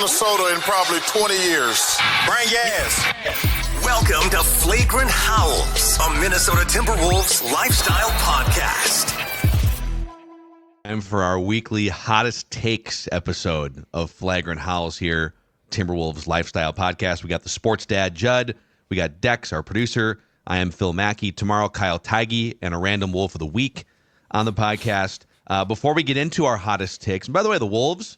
Minnesota in probably 20 years. Bring gas. Welcome to Flagrant Howls, a Minnesota Timberwolves lifestyle podcast. And for our weekly hottest takes episode of Flagrant Howls here, Timberwolves lifestyle podcast, we got the sports dad, Judd. We got Dex, our producer. I am Phil Mackey. Tomorrow, Kyle Tigey and a random Wolf of the Week on the podcast. Before we get into our hottest takes, and by the way, the Wolves,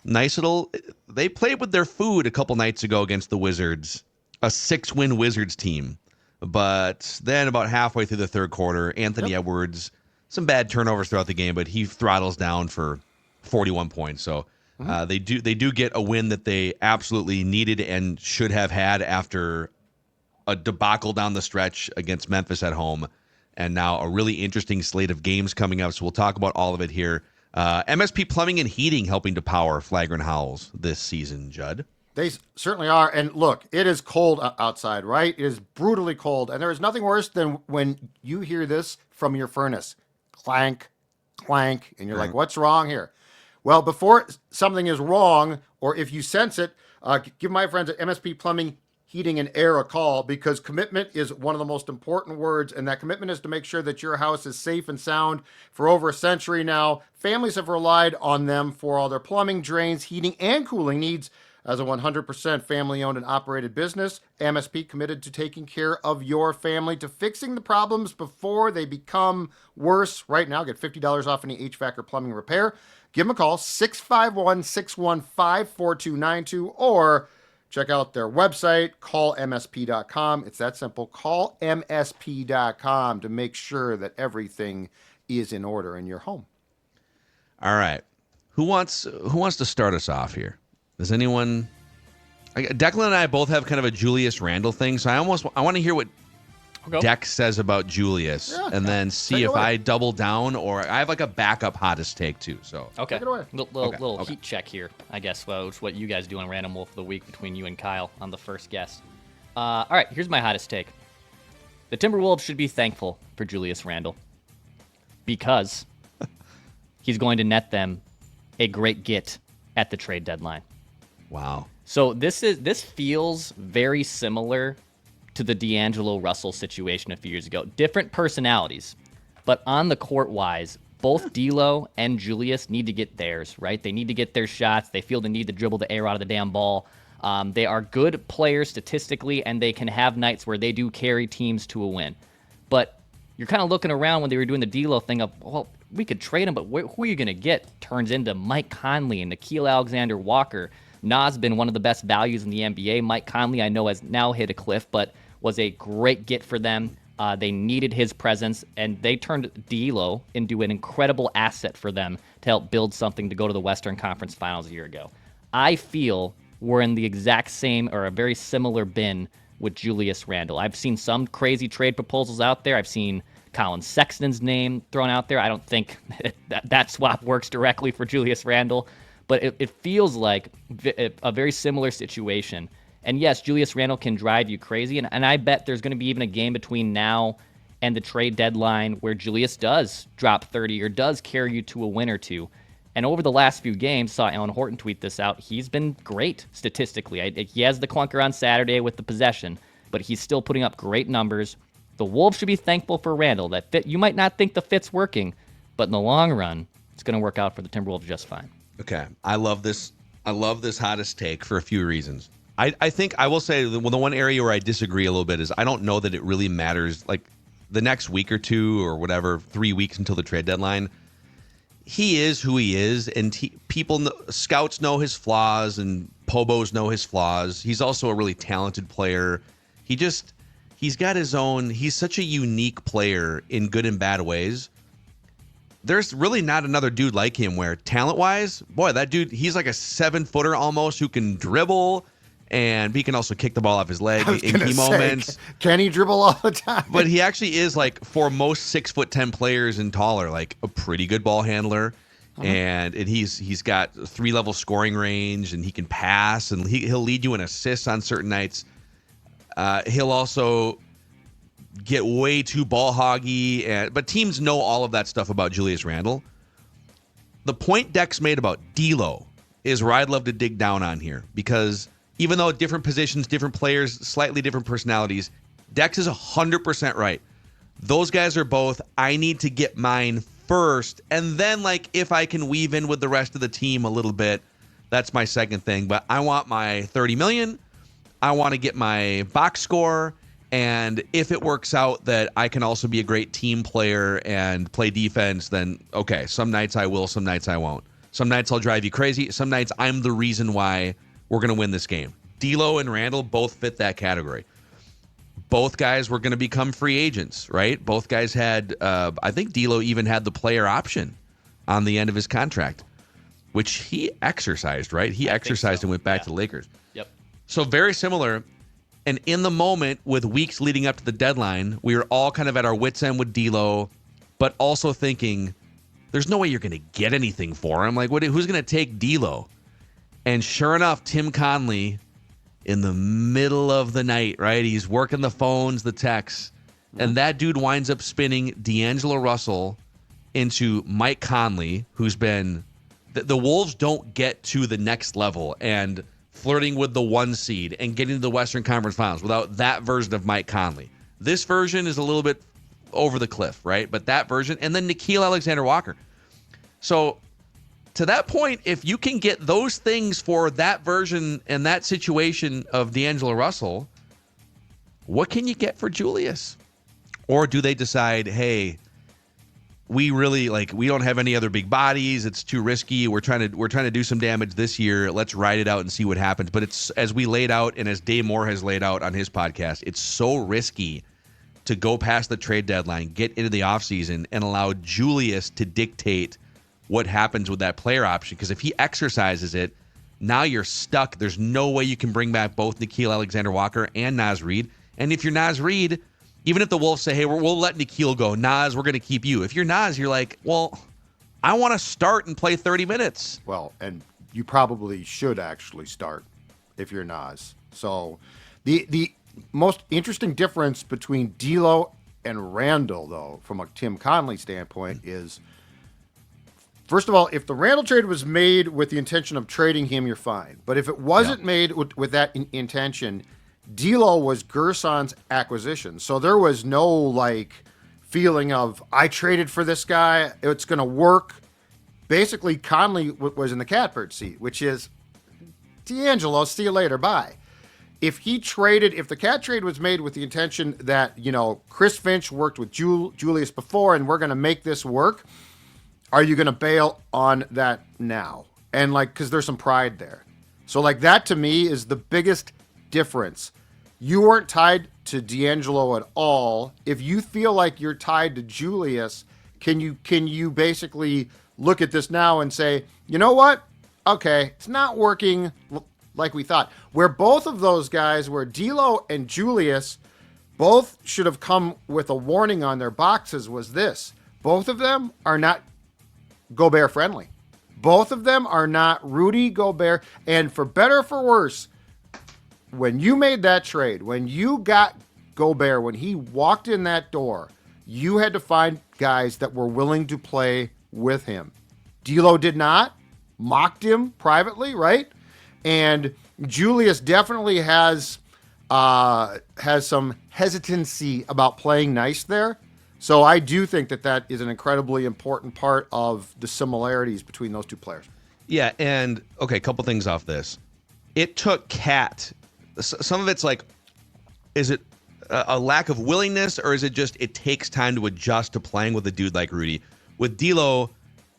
they played with their food a couple nights ago against the Wizards, a 6-win Wizards team. But then about halfway through the third quarter, Anthony Edwards, some bad turnovers throughout the game, but he throttles down for 41 points. So they do get a win that they absolutely needed and should have had after a debacle down the stretch against Memphis at home. And now a really interesting slate of games coming up. So we'll talk about all of it here. MSP Plumbing and Heating helping to power Flagrant Howls this season, Judd. They certainly are. And look, it is cold outside, right? It is brutally cold. And there is nothing worse than when you hear this from your furnace. Clank, clank. And you're like, what's wrong here? Well, before something is wrong, or if you sense it, give my friends at MSP Plumbing, Heating, and Air a call, because commitment is one of the most important words, and that commitment is to make sure that your house is safe and sound. For over a century now, families have relied on them for all their plumbing, drains, heating, and cooling needs. As a 100% family-owned and operated business, MSP committed to taking care of your family, to fixing the problems before they become worse. Right now, get $50 off any HVAC or plumbing repair. Give them a call, 651-615-4292, or check out their website, callmsp.com. It's that simple. Callmsp.com to make sure that everything is in order in your home. All right. Who wants to start us off here? Does anyone? Declan and I both have kind of a Julius Randle thing, so I want to hear what Dex says about Julius, and then see if I double down or I have like a backup hottest take too. So okay, take it away. Little heat check here, I guess. Well, it's what you guys do on Random Wolf of the Week between you and Kyle on the first guest. All right, here's my hottest take. The Timberwolves should be thankful for Julius Randle because he's going to net them a great get at the trade deadline. Wow. So this feels very similar to the D'Angelo Russell situation a few years ago. Different personalities, but on the court-wise, both D'Lo and Julius need to get theirs, right? They need to get their shots. They feel the need to dribble the air out of the damn ball. They are good players statistically, and they can have nights where they do carry teams to a win. But you're kind of looking around when they were doing the D'Lo thing of, well, we could trade him, but who are you going to get? Turns into Mike Conley and Nickeil Alexander-Walker. Nas been one of the best values in the NBA. Mike Conley, I know, has now hit a cliff, but was a great get for them. They needed his presence, and they turned D'Lo into an incredible asset for them to help build something to go to the Western Conference Finals a year ago. I feel we're in the exact same or a very similar bin with Julius Randle. I've seen some crazy trade proposals out there. I've seen Colin Sexton's name thrown out there. I don't think that swap works directly for Julius Randle, but it feels like a very similar situation. And yes, Julius Randle can drive you crazy, and I bet there's going to be even a game between now and the trade deadline where Julius does drop 30 or does carry you to a win or two. And over the last few games, saw Alan Horton tweet this out, he's been great statistically. He has the clunker on Saturday with the possession, but he's still putting up great numbers. The Wolves should be thankful for Randle. That fit, you might not think the fit's working, but in the long run, it's going to work out for the Timberwolves just fine. Okay. I love this hottest take for a few reasons. I think I will say the one area where I disagree a little bit is I don't know that it really matters. Like the next week or two or whatever, 3 weeks until the trade deadline, he is who he is, and scouts know his flaws and Pobos know his flaws. He's also a really talented player. He's got his own. He's such a unique player in good and bad ways. There's really not another dude like him where talent-wise, boy, that dude, he's like a 7-footer almost who can dribble, and he can also kick the ball off his leg in key moments. Can he dribble all the time? But he actually is, like, for most 6'10" players and taller, like a pretty good ball handler. And he's got 3-level scoring range, and he can pass, and he'll lead you in assists on certain nights. He'll also get way too ball hoggy, but teams know all of that stuff about Julius Randle. The point Dex made about D'Lo is where I'd love to dig down on here, because even though different positions, different players, slightly different personalities, Dex is 100% right. Those guys are both, I need to get mine first, and then like if I can weave in with the rest of the team a little bit, that's my second thing. But I want my 30 million. I want to get my box score. And if it works out that I can also be a great team player and play defense, then okay, some nights I will, some nights I won't. Some nights I'll drive you crazy. Some nights I'm the reason why we're going to win this game. D'Lo and Randle both fit that category. Both guys were going to become free agents, right? Both guys had, I think D'Lo even had the player option on the end of his contract, which he exercised, right? He exercised and went back to the Lakers. Yep. So very similar. And in the moment, with weeks leading up to the deadline, we were all kind of at our wits' end with D'Lo, but also thinking, there's no way you're going to get anything for him. Like, who's going to take D'Lo? And sure enough, Tim Conley, in the middle of the night, right? He's working the phones, the texts, and that dude winds up spinning D'Angelo Russell into Mike Conley, who's been the Wolves don't get to the next level and flirting with the 1 seed and getting to the Western Conference Finals without that version of Mike Conley. This version is a little bit over the cliff, right? But that version, and then Nickeil Alexander-Walker. So to that point, if you can get those things for that version and that situation of D'Angelo Russell, what can you get for Julius? Or do they decide, hey, we really we don't have any other big bodies. It's too risky. We're trying to do some damage this year. Let's ride it out and see what happens. But it's, as we laid out and as Dave Moore has laid out on his podcast, it's so risky to go past the trade deadline, get into the offseason, and allow Julius to dictate what happens with that player option. Because if he exercises it, now you're stuck. There's no way you can bring back both Nickeil Alexander-Walker and Naz Reid. And if you're Naz Reid, even if the Wolves say, hey, we'll let Nickeil go, Naz, we're going to keep you. If you're Naz, you're like, well, I want to start and play 30 minutes. Well, and you probably should actually start if you're Naz. So the most interesting difference between D'Lo and Randle, though, from a Tim Conley standpoint, is, first of all, if the Randle trade was made with the intention of trading him, you're fine. But if it wasn't made with that intention, D'Lo was Gerson's acquisition. So there was no feeling of, I traded for this guy, it's going to work. Basically, Conley was in the catbird seat, which is, D'Angelo, see you later, bye. If the cat trade was made with the intention that, Chris Finch worked with Julius before and we're going to make this work, are you going to bail on that now? And because there's some pride there. So that to me is the biggest difference. You weren't tied to D'Angelo at all. If you feel like you're tied to Julius, can you basically look at this now and say, you know what? Okay, it's not working like we thought. Where both of those guys, where D'Lo and Julius both should have come with a warning on their boxes, was this: both of them are not Gobert friendly. Both of them are not Rudy Gobert. And for better or for worse, when you made that trade, when you got Gobert, when he walked in that door, you had to find guys that were willing to play with him. D'Lo did not, mocked him privately, right? And Julius definitely has some hesitancy about playing nice there. So I do think that is an incredibly important part of the similarities between those two players. Yeah, and okay, a couple things off this. It took Cat. Some of it's is it a lack of willingness, or is it just it takes time to adjust to playing with a dude like Rudy? With D'Lo,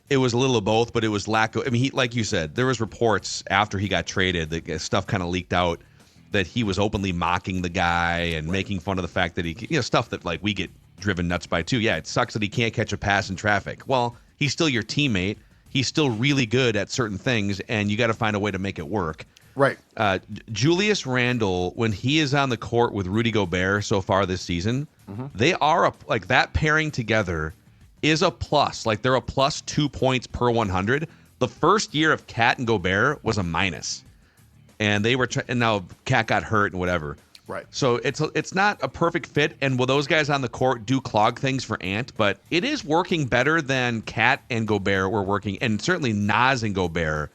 it was a little of both, but it was lack of. I mean, like you said, there was reports after he got traded that stuff kind of leaked out that he was openly mocking the guy and making fun of the fact that he, stuff that we get driven nuts by too. Yeah, it sucks that he can't catch a pass in traffic. Well, he's still your teammate. He's still really good at certain things, and you got to find a way to make it work. Right. Julius Randle, when he is on the court with Rudy Gobert so far this season, they are that pairing together is a plus. They're a plus 2 points per 100. The first year of Cat and Gobert was a minus, and they were and now Cat got hurt and whatever. Right. So it's not a perfect fit, and will those guys on the court do clog things for Ant? But it is working better than Cat and Gobert were working, and certainly Naz and Gobert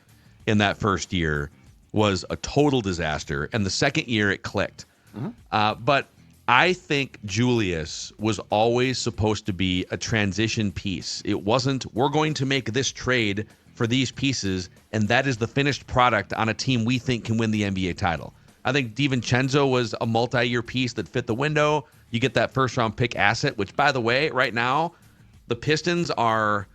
in that first year was a total disaster, and the second year it clicked. But I think Julius was always supposed to be a transition piece. It wasn't, we're going to make this trade for these pieces, and that is the finished product on a team we think can win the NBA title. I think DiVincenzo was a multi-year piece that fit the window. You get that first-round pick asset, which, by the way, right now, the Pistons are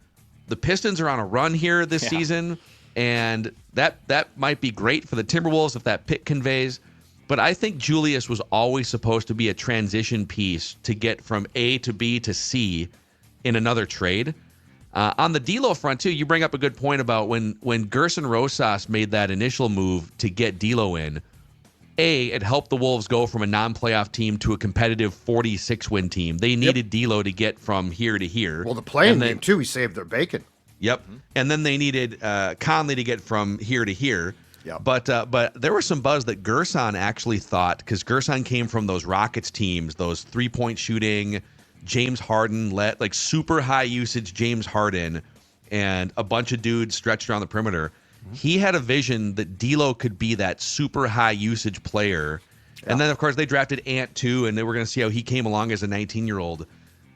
on a run here this season, and that might be great for the Timberwolves if that pick conveys. But I think Julius was always supposed to be a transition piece to get from A to B to C in another trade. On the D'Lo front, too, you bring up a good point about when Gerson Rosas made that initial move to get D'Lo in, it helped the Wolves go from a non-playoff team to a competitive 46-win team. They needed D'Lo to get from here to here. Well, the playing game, too, he saved their bacon. Yep. And then they needed Conley to get from here to here. Yep. But there was some buzz that Gerson actually thought, because Gerson came from those Rockets teams, those three-point shooting, James Harden, super high usage James Harden, and a bunch of dudes stretched around the perimeter. He had a vision that D'Lo could be that super high usage player. Yeah. And then, of course, they drafted Ant, too, and they were going to see how he came along as a 19-year-old.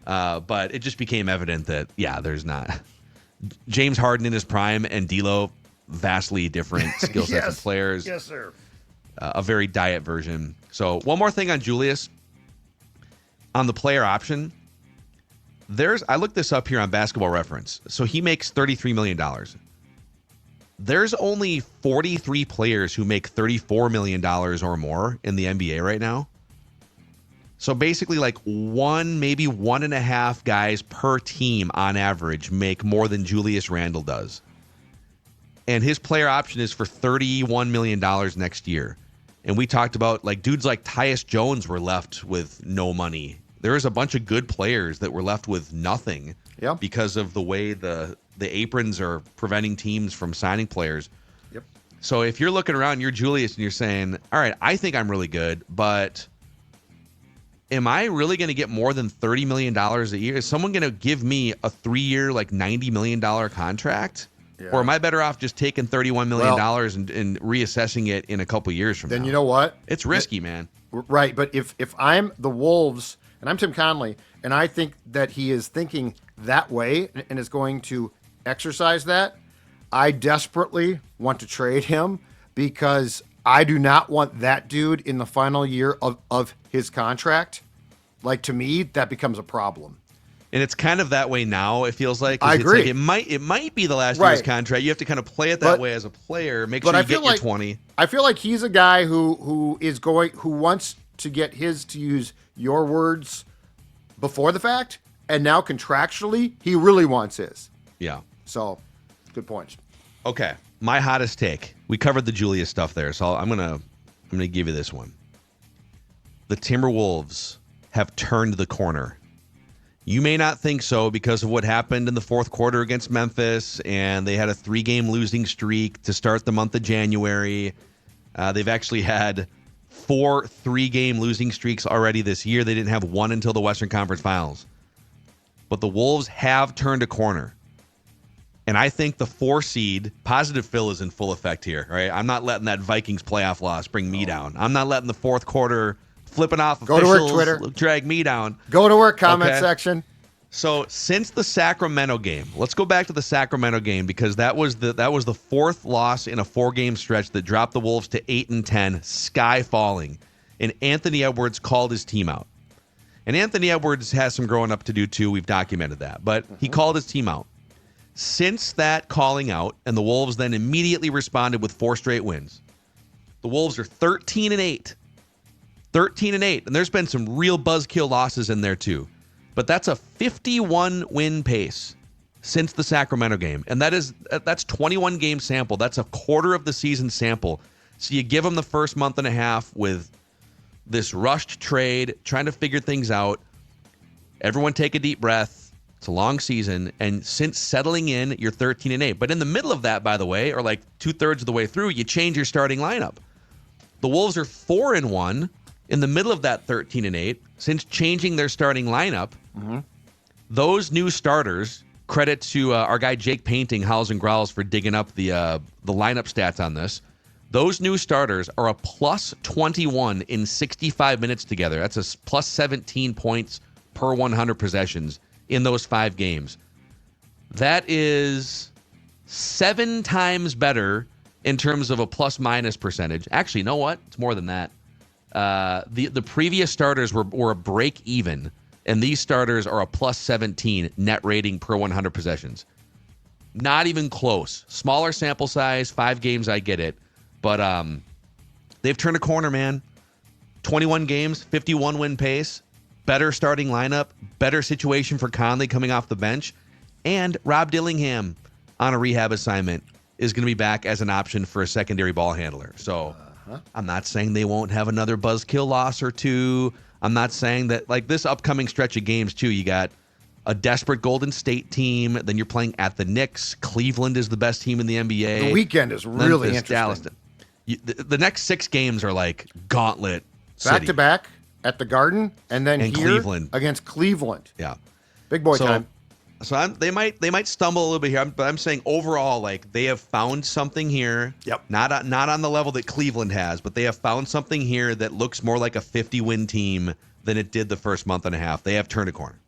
But it just became evident that, there's not. James Harden in his prime and D'Lo, vastly different skill sets of players. Yes, sir. A very diet version. So one more thing on Julius. On the player option, I looked this up here on Basketball Reference. So he makes $33 million. There's only 43 players who make $34 million or more in the NBA right now. So basically one, maybe 1.5 guys per team on average make more than Julius Randle does. And his player option is for $31 million next year. And we talked about dudes like Tyus Jones were left with no money. There's a bunch of good players that were left with nothing because of the way the aprons are preventing teams from signing players. Yep. So if you're looking around, you're Julius, and you're saying, all right, I think I'm really good, but am I really going to get more than $30 million a year? Is someone going to give me a 3-year, $90 million contract? Yeah. Or am I better off just taking $31 million and reassessing it in a couple years from now? Then you know what? It's risky, man. Right, but if I'm the Wolves, and I'm Tim Conley, and I think that he is thinking that way and is going to exercise that, I desperately want to trade him because I do not want that dude in the final year of his contract. To me, that becomes a problem. And it's kind of that way now, it feels like. I agree. It might be the last year's contract. You have to kind of play it that way as a player. Make sure you get your 20. I feel like he's a guy who wants to get to use your words, before the fact, and now contractually, he really wants his. Yeah. So, good points. Okay, my hottest take. We covered the Julius stuff there, so I'm gonna give you this one. The Timberwolves have turned the corner. You may not think so because of what happened in the fourth quarter against Memphis, and they had a 3-game losing streak to start the month of January. They've actually had 4 3-game losing streaks already this year. They didn't have one until the Western Conference Finals. But the Wolves have turned a corner. And I think the 4 seed, positive Phil, is in full effect here. Right? I'm not letting that Vikings playoff loss bring me down. I'm not letting the fourth quarter flipping off officials, go to work, Twitter, drag me down. Go to work, comment section. So since the Sacramento game, let's go back to the Sacramento game because that was the 4th loss in a 4-game stretch that dropped the Wolves to 8-10, sky falling. And Anthony Edwards called his team out. And Anthony Edwards has some growing up to do too. We've documented that. But he called his team out. Since that calling out, and the Wolves then immediately responded with 4 straight wins, the Wolves are 13-8. 13-8. And there's been some real buzzkill losses in there too. But that's a 51-win pace since the Sacramento game. And that's 21 game sample. That's a quarter of the season sample. So you give them the first month and a half with this rushed trade, trying to figure things out. Everyone take a deep breath. It's a long season. And since settling in, you're 13-8. But in the middle of that, by the way, or 2/3 of the way through, you change your starting lineup. The Wolves are 4-1 in the middle of that 13-8. Since changing their starting lineup, those new starters Credit to our guy Jake Painting, Howls and Growls, for digging up the lineup stats on this. Those new starters are a plus 21 in 65 minutes together. That's a plus 17 points per 100 possessions in those 5 games. That is 7 times better in terms of a plus-minus percentage. Actually, you know what? It's more than that. The previous starters were a break even, and these starters are a plus 17 net rating per 100 possessions. Not even close. Smaller sample size, 5 games, I get it. But they've turned a corner, man. 21 games, 51 win pace, better starting lineup, better situation for Conley coming off the bench, and Rob Dillingham on a rehab assignment is going to be back as an option for a secondary ball handler. So I'm not saying they won't have another buzzkill loss or two. I'm not saying that, like, this upcoming stretch of games, too, you got a desperate Golden State team. Then you're playing at the Knicks. Cleveland is the best team in the NBA. The weekend is really Memphis, interesting. Dallas. The next 6 games are like gauntlet Back city. to back at the Garden, and then And here Cleveland. against Cleveland. Yeah. Big boy time. So they might stumble a little bit here, but I'm saying overall, like, they have found something here. Yep. Not on the level that Cleveland has, but they have found something here that looks more like a 50-win team than it did the first month and a half. They have turned a corner.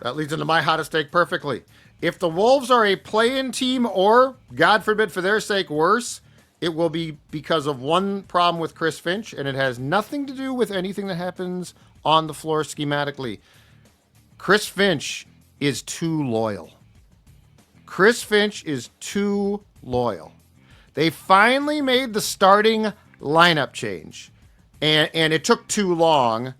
That leads into my hottest take perfectly. If the Wolves are a play-in team, or, God forbid for their sake, worse, it will be because of one problem with Chris Finch, and it has nothing to do with anything that happens on the floor schematically. Chris Finch is too loyal. Chris Finch is too loyal. They finally made the starting lineup change, and it took too long.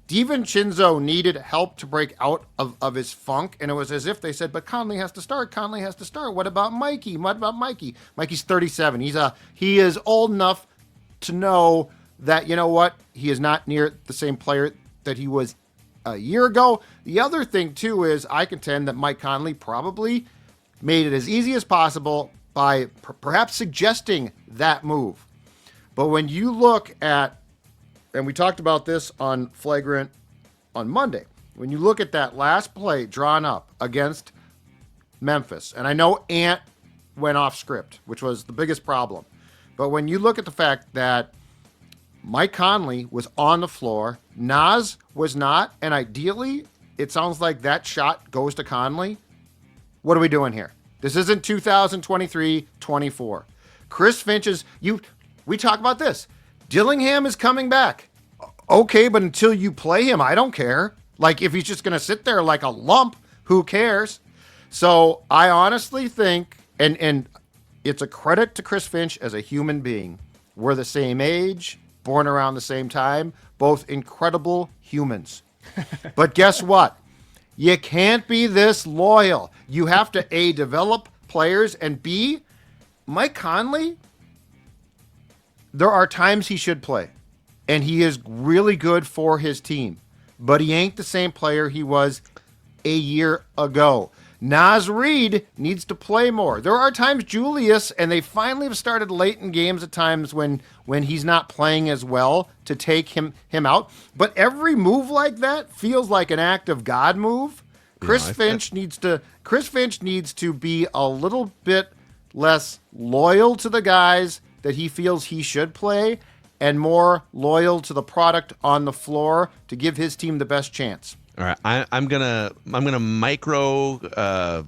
DiVincenzo needed help to break out of his funk, and it was as if they said, but Conley has to start. Conley has to start. What about Mikey? What about Mikey? Mikey's 37. He is old enough to know that, you know what, he is not near the same player that he was a year ago. The other thing, too, is I contend that Mike Conley probably made it as easy as possible by perhaps suggesting that move. But when you look at, and we talked about this on Flagrant on Monday, when you look at that last play drawn up against Memphis, and I know Ant went off script, which was the biggest problem, but when you look at the fact that Mike Conley was on the floor, Nas was not, and ideally, it sounds like that shot goes to Conley. What are we doing here? This isn't 2023-24. Chris Finch is, we talk about this. Dillingham is coming back. Okay, but until you play him, I don't care. Like, if he's just going to sit there like a lump, who cares? So I honestly think, and it's a credit to Chris Finch as a human being. We're the same age, born around the same time, both incredible humans. But guess what? You can't be this loyal. You have to, A, develop players, and B, Mike Conley, there are times he should play, and he is really good for his team, but he ain't the same player he was a year ago. Naz Reid needs to play more. There are times Julius, and they finally have started late in games at times when he's not playing as well, to take him out. But every move like that feels like an act of God move. Chris Finch needs to be a little bit less loyal to the guys that he feels he should play, and more loyal to the product on the floor to give his team the best chance. All right, I'm gonna micro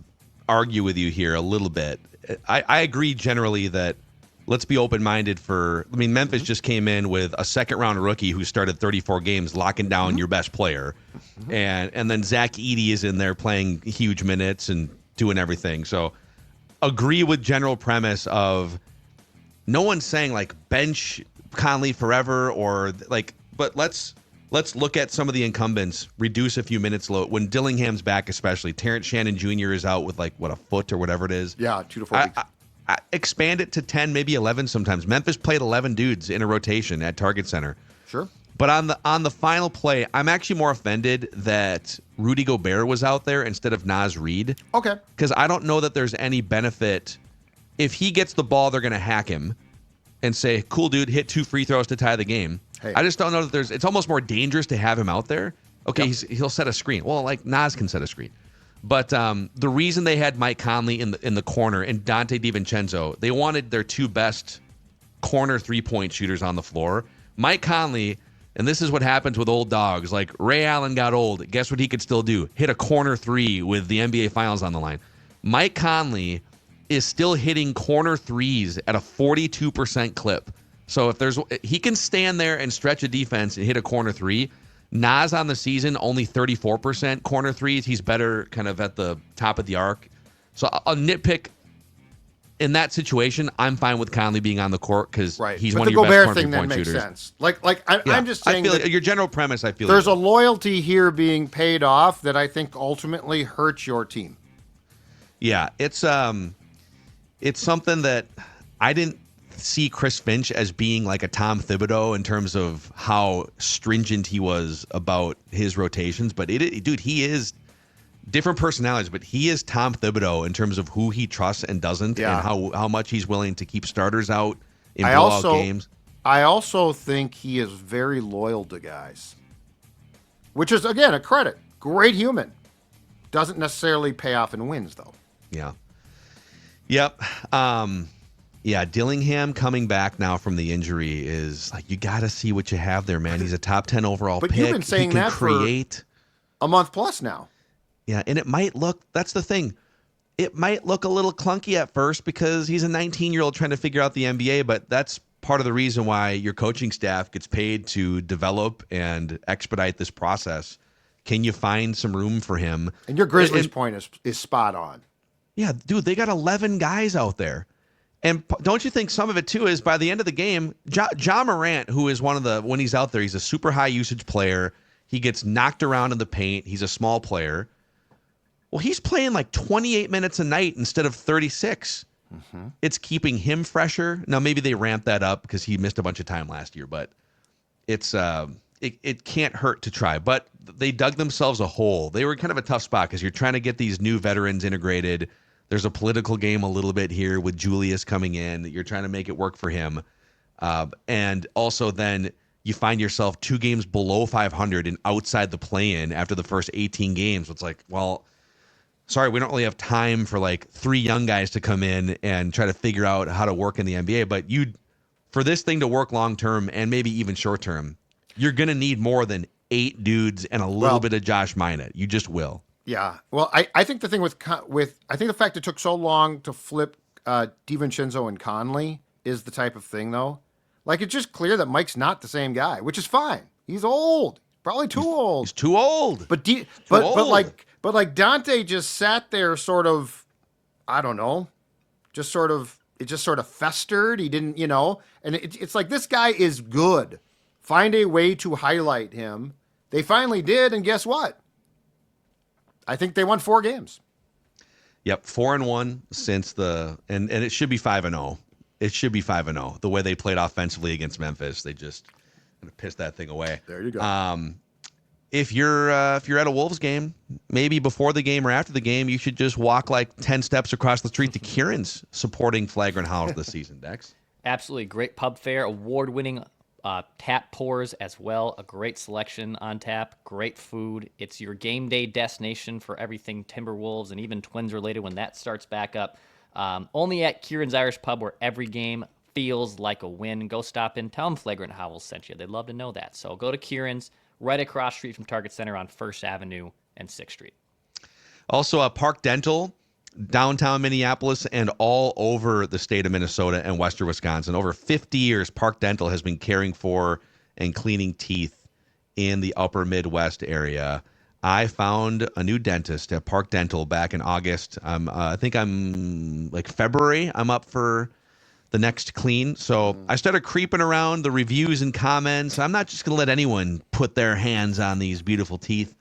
argue with you here a little bit. I agree generally that let's be open-minded for. I mean, Memphis just came in with a second-round rookie who started 34 games, locking down your best player, and then Zach Edey is in there playing huge minutes and doing everything. So, agree with general premise of no one's saying like bench Conley forever or like, but let's look at some of the incumbents, reduce a few minutes low. When Dillingham's back, especially, Terrence Shannon Jr. is out with like, what, a foot or whatever it is. Yeah, 2 to 4 weeks. I expand it to 10, maybe 11 sometimes. Memphis played 11 dudes in a rotation at Target Center. Sure. But on the final play, I'm actually more offended that Rudy Gobert was out there instead of Naz Reid. Okay. Because I don't know that there's any benefit. If he gets the ball, they're going to hack him and say, cool, dude, hit 2 free throws to tie the game. Hey. I just don't know that it's almost more dangerous to have him out there Okay, he'll set a screen. Well, like Nas can set a screen. But the reason they had Mike Conley in the corner and Dante DiVincenzo, they wanted their two best corner three-point shooters on the floor. Mike Conley, and this is what happens with old dogs. Like Ray Allen got old. Guess what he could still do? Hit a corner three with the NBA Finals on the line. Mike Conley is still hitting corner threes at a 42% clip. So he can stand there and stretch a defense and hit a corner three. Nas on the season, only 34% corner threes. He's better kind of at the top of the arc. So a nitpick in that situation, I'm fine with Conley being on the court because he's one of your best corner three-point shooters. But the Gobert thing then makes sense. I'm just saying that your general premise, I feel there's a loyalty here being paid off that I think ultimately hurts your team. Yeah, it's something that I didn't see Chris Finch as being like a Tom Thibodeau in terms of how stringent he was about his rotations. But dude, he is different personalities, but he is Tom Thibodeau in terms of who he trusts and doesn't, and how much he's willing to keep starters out in blowout games. I also think he is very loyal to guys, which is, again, a credit. Great human. Doesn't necessarily pay off in wins, though. Yeah. Yep. Dillingham coming back now from the injury is like, you got to see what you have there, man. He's a top 10 overall pick. But you've been saying that for a month plus now. Yeah, and it might look, that's the thing. It might look a little clunky at first because he's a 19-year-old trying to figure out the NBA, but that's part of the reason why your coaching staff gets paid to develop and expedite this process. Can you find some room for him? And your Grizzlies point is spot on. Yeah, dude, they got 11 guys out there. And don't you think some of it, too, is by the end of the game, Ja Morant, who is when he's out there, he's a super high usage player. He gets knocked around in the paint. He's a small player. Well, he's playing like 28 minutes a night instead of 36. Mm-hmm. It's keeping him fresher. Now, maybe they ramped that up because he missed a bunch of time last year, but it can't hurt to try. But they dug themselves a hole. They were kind of a tough spot because you're trying to get these new veterans integrated. There's a political game a little bit here with Julius coming in. You're trying to make it work for him. And also then you find yourself 2 games below 500 and outside the play-in after the first 18 games. It's like, well, sorry, we don't really have time for like 3 young guys to come in and try to figure out how to work in the NBA. But for this thing to work long-term and maybe even short-term, you're going to need more than 8 dudes and a little bit of Josh Minott. You just will. Yeah, well, I think the thing with I think the fact it took so long to flip DiVincenzo and Conley is the type of thing, though. Like, it's just clear that Mike's not the same guy, which is fine. He's old, probably too old. He's too old. But like Dante just sat there, sort of, I don't know, it just sort of festered. He didn't, and it's like, this guy is good. Find a way to highlight him. They finally did, and guess what? I think they won 4 games. Yep, 4-1 since and it should be 5-0. It should be 5-0. The way they played offensively against Memphis, they just pissed that thing away. There you go. If you're at a Wolves game, maybe before the game or after the game, you should just walk like 10 steps across the street to Kieran's supporting Flagrant Howls this season, Dex. Absolutely great pub fare, award-winning tap pours as well. A great selection on tap, great food. It's your game day destination for everything Timberwolves and even Twins related when that starts back up. Only at Kieran's Irish Pub, where every game feels like a win. Go stop in, tell them Flagrant Howls sent you. They'd love to know that. So go to Kieran's, right across street from Target Center on 1st Avenue and 6th Street. Also, Park Dental, downtown Minneapolis and all over the state of Minnesota and western Wisconsin. Over 50 years, Park Dental has been caring for and cleaning teeth in the upper Midwest area. I found a new dentist at Park Dental back in August. I think I'm like February. I'm up for the next clean. So I started creeping around the reviews and comments. I'm not just going to let anyone put their hands on these beautiful teeth.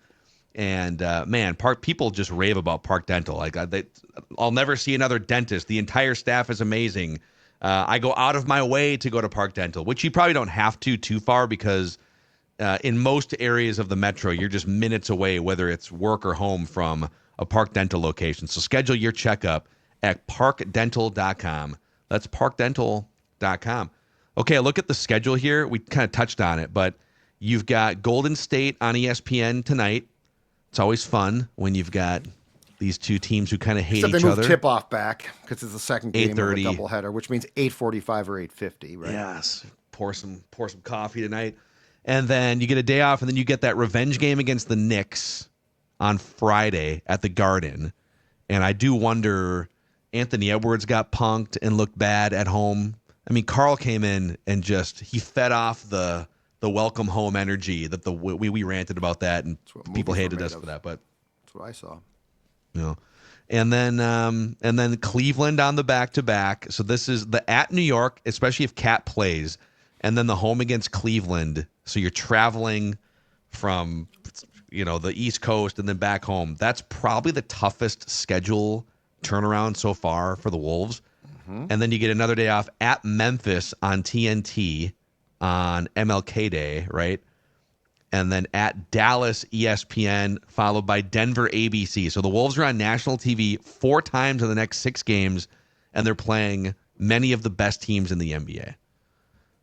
And man, people just rave about Park Dental. Like I'll never see another dentist. The entire staff is amazing. I go out of my way to go to Park Dental, which you probably don't have to too far because in most areas of the metro, you're just minutes away, whether it's work or home, from a Park Dental location. So schedule your checkup at parkdental.com. That's parkdental.com. Okay, look at the schedule here. We kind of touched on it, but You've got Golden State on ESPN tonight. It's always fun when you've got these two teams who kind of hate Except each they moved other. tip-off back because it's the second game of a 8:30. doubleheader, which means 8:45 or 8:50, right? Yes. Pour some coffee tonight. And then you get a day off, and then you get that revenge game against the Knicks on Friday at the Garden. And I do wonder, Anthony Edwards got punked and looked bad at home. I mean, Carl came in and he fed off the welcome home energy that we ranted about that, and people hated us for that. But that's what I saw. You know. And then Cleveland on the back-to-back. So this is the at New York, especially if Cat plays, and then the home against Cleveland. So you're traveling from the East Coast and then back home. That's probably the toughest schedule turnaround so far for the Wolves. Mm-hmm. And then you get another day off at Memphis on TNT on MLK Day, right? And then at Dallas, ESPN, followed by Denver, ABC. So the Wolves are on national TV 4 times in the next 6 games, and they're playing many of the best teams in the NBA.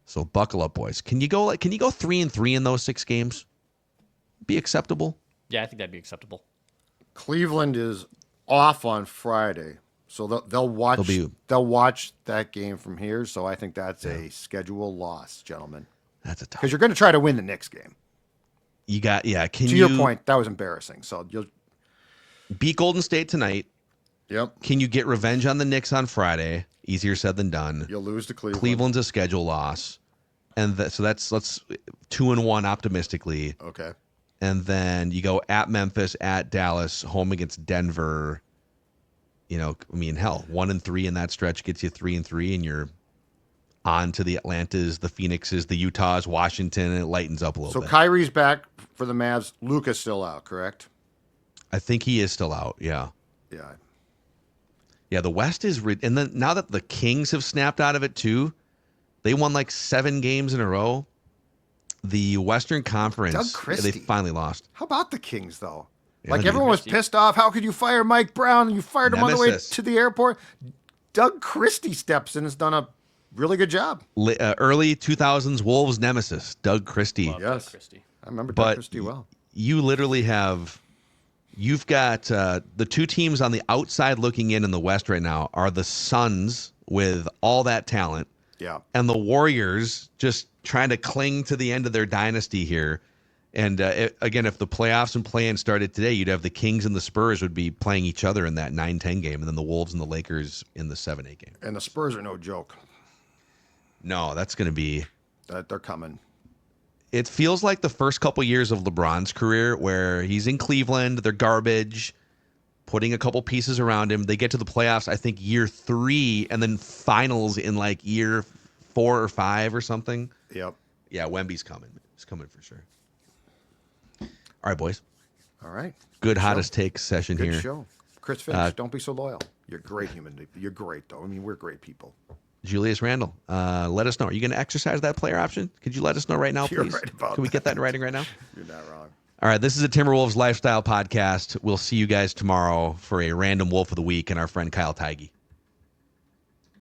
So buckle up, boys. Can you go 3-3 in those 6 games? Be acceptable? Yeah, I think that'd be acceptable. Cleveland is off on Friday, so they'll watch that game from here. So I think that's a schedule loss, gentlemen. That's a tough. Because you're going to try to win the Knicks game. To your point, that was embarrassing. So you'll beat Golden State tonight. Yep. Can you get revenge on the Knicks on Friday? Easier said than done. You'll lose to Cleveland. Cleveland's a schedule loss, and so let's 2-1 optimistically. Okay. And then you go at Memphis, at Dallas, home against Denver. 1-3 in that stretch gets you 3-3, and you're on to the Atlantas, the Phoenixes, the Utahs, Washington, and it lightens up a little bit. So Kyrie's back for the Mavs. Luka's still out, correct? I think he is still out, yeah. Yeah. Yeah, the West is... and then now that the Kings have snapped out of it, too, they won 7 games in a row. The Western Conference, Doug Christie. they finally lost. How about the Kings, though? Yeah, everyone was pissed off. How could you fire Mike Brown? And you fired him on the way to the airport. Doug Christie steps in and has done a really good job. Early 2000s Wolves nemesis, Doug Christie. Yes. Doug Christie. I remember Doug Christie well. You literally you've got the 2 teams on the outside looking in the West right now are the Suns with all that talent. Yeah. And the Warriors just trying to cling to the end of their dynasty here. And again, if the playoffs and play-in started today, you'd have the Kings and the Spurs would be playing each other in that 9-10 game, and then the Wolves and the Lakers in the 7-8 game. And the Spurs are no joke. No, that's going to be... They're coming. It feels like the first couple years of LeBron's career where he's in Cleveland, they're garbage, putting a couple pieces around him. They get to the playoffs, I think, year 3, and then finals in year 4 or 5 or something. Yep. Yeah, Wemby's coming. He's coming for sure. All right, boys. All right. Good hottest take session Good here. Good show. Chris Finch, don't be so loyal. You're a great human. You're great, though. I mean, we're great people. Julius Randle, let us know. Are you going to exercise that player option? Could you let us know right now, please? You're right about Can we get that in writing right now? You're not wrong. All right, this is a Timberwolves Lifestyle Podcast. We'll see you guys tomorrow for a random Wolf of the Week and our friend Kyle Teige.